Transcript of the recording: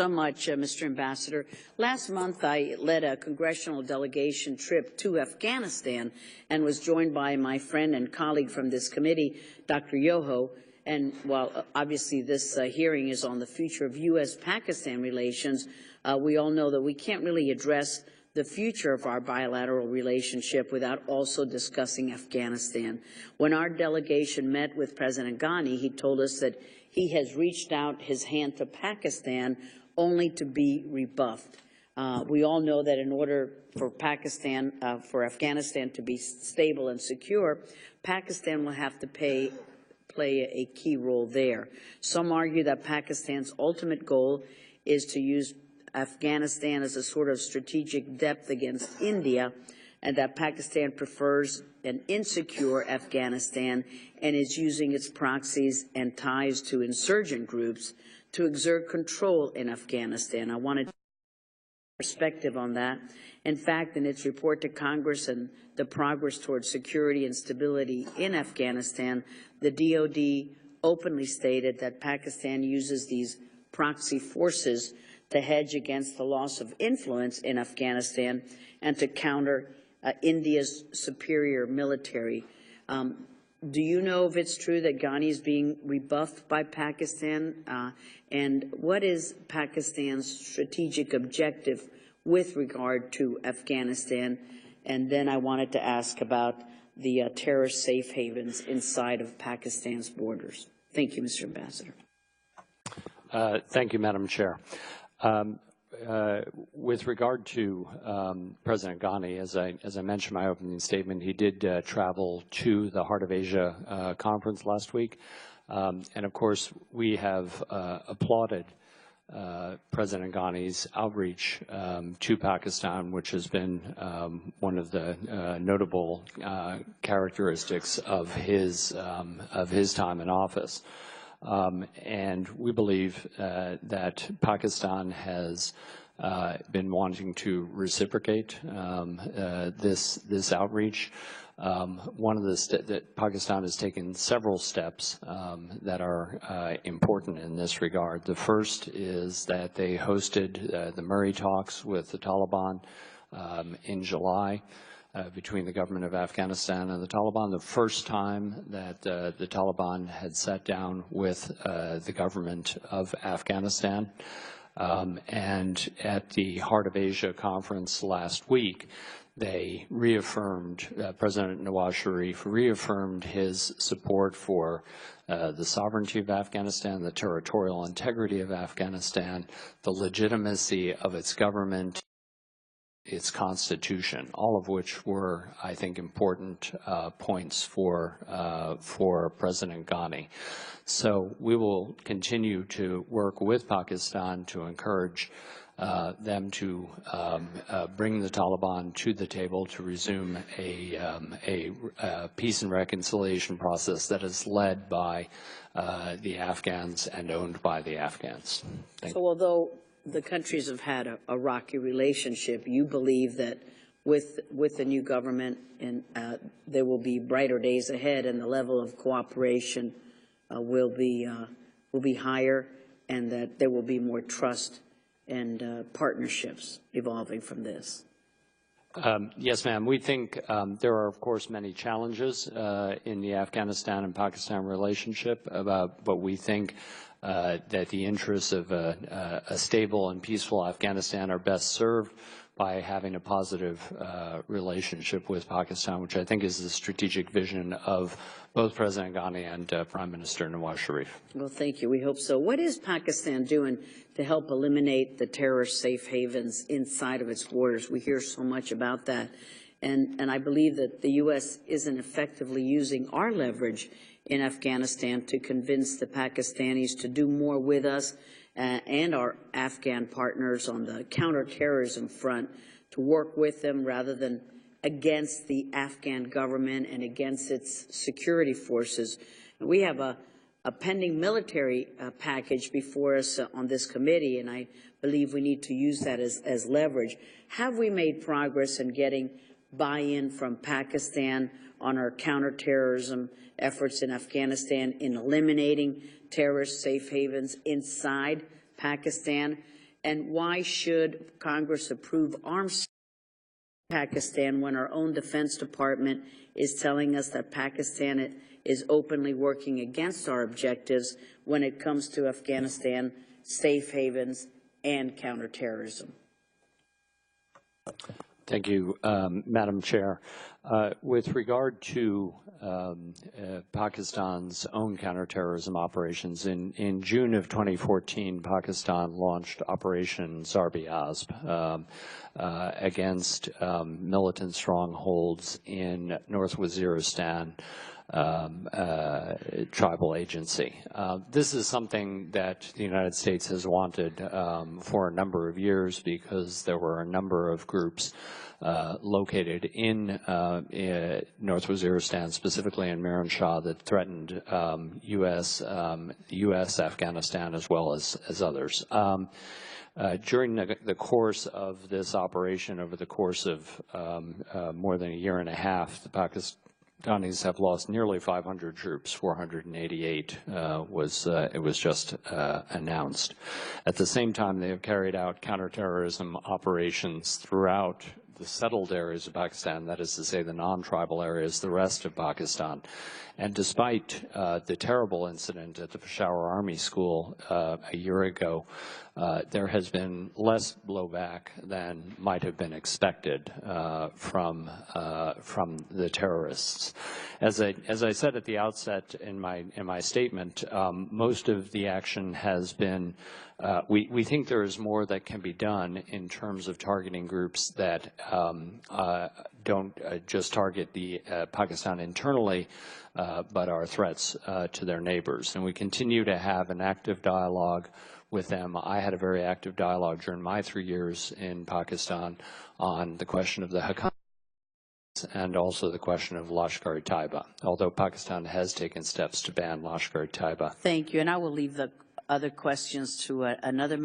So much, Mr. Ambassador. Last month, I led a congressional delegation trip to Afghanistan and was joined by my friend and colleague from this committee, Dr. Yoho. And while obviously this hearing is on the future of U.S.-Pakistan relations, we all know that we can't really address the future of our bilateral relationship without also discussing Afghanistan. When our delegation met with President Ghani, he told us that he has reached out his hand to Pakistan only to be rebuffed. We all know that in order for for Afghanistan to be stable and secure, Pakistan will have to play a key role there. Some argue that Pakistan's ultimate goal is to use Afghanistan as a sort of strategic depth against India, and that Pakistan prefers an insecure Afghanistan and is using its proxies and ties to insurgent groups to exert control in Afghanistan. I wanted perspective on that. In fact, in its report to Congress and the progress towards security and stability in Afghanistan, the DoD openly stated that Pakistan uses these proxy forces to hedge against the loss of influence in Afghanistan and to counter India's superior military. Do you know if it's true that Ghani is being rebuffed by Pakistan? And what is Pakistan's strategic objective with regard to Afghanistan? And then I wanted to ask about the terrorist safe havens inside of Pakistan's borders. Thank you, Mr. Ambassador. Thank you, Madam Chair. With regard to President Ghani, as I mentioned in my opening statement, he did travel to the Heart of Asia conference last week. And of course, we have applauded President Ghani's outreach to Pakistan, which has been one of the notable characteristics of his time in office. And we believe that Pakistan has been wanting to reciprocate this outreach. That Pakistan has taken several steps that are important in this regard. The first is that they hosted the Murray talks with the Taliban in July. Between the government of Afghanistan and the Taliban, the first time that the Taliban had sat down with the government of Afghanistan. And at the Heart of Asia conference last week, they reaffirmed, President Nawaz Sharif reaffirmed his support for the sovereignty of Afghanistan, the territorial integrity of Afghanistan, the legitimacy of its government, its constitution, all of which were, I think, important points for President Ghani. So we will continue to work with Pakistan to encourage them to bring the Taliban to the table to resume a peace and reconciliation process that is led by the Afghans and owned by the Afghans. Thank you. Although the countries have had a rocky relationship, you believe that with the new government and there will be brighter days ahead, and the level of cooperation will be higher, and that there will be more trust and partnerships evolving from this. Yes, ma'am. We think there are, of course, many challenges in the Afghanistan and Pakistan relationship, but we think that the interests of a stable and peaceful Afghanistan are best served by having a positive relationship with Pakistan, which I think is the strategic vision of both President Ghani and Prime Minister Nawaz Sharif. Well, thank you. We hope so. What is Pakistan doing to help eliminate the terrorist safe havens inside of its borders? We hear so much about that. And I believe that the U.S. isn't effectively using our leverage in Afghanistan to convince the Pakistanis to do more with us and our Afghan partners on the counterterrorism front, to work with them rather than against the Afghan government and against its security forces. We have a pending military package before us on this committee, and I believe we need to use that as leverage. Have we made progress in getting buy-in from Pakistan on our counterterrorism efforts in Afghanistan, in eliminating terrorist safe havens inside Pakistan? And why should Congress approve arms in Pakistan when our own Defense Department is telling us that Pakistan is openly working against our objectives when it comes to Afghanistan, safe havens, and counterterrorism? Thank you, Madam Chair. With regard to Pakistan's own counterterrorism operations, in June of 2014, Pakistan launched Operation Zarb-e-Azb against militant strongholds in North Waziristan tribal agency. This is something that the United States has wanted for a number of years because there were a number of groups located in North Waziristan, specifically in Miran Shah, that threatened U.S., Afghanistan, as well as others. During the course of this operation, over the course of more than a year and a half, the Pakistanis have lost nearly 500 troops. 488 it was just announced. At the same time, they have carried out counterterrorism operations throughout the settled areas of Pakistan, that is to say the non-tribal areas, the rest of Pakistan. And despite the terrible incident at the Peshawar Army School a year ago, there has been less blowback than might have been expected from the terrorists. As I said at the outset in my statement, most of the action has been. We think there is more that can be done in terms of targeting groups that don't just target the Pakistan internally, but are threats to their neighbors. And we continue to have an active dialogue with them. I had a very active dialogue during my 3 years in Pakistan on the question of the Haqqani and also the question of Lashkar-e-Taiba, although Pakistan has taken steps to ban Lashkar-e-Taiba. Thank you. And I will leave the other questions to another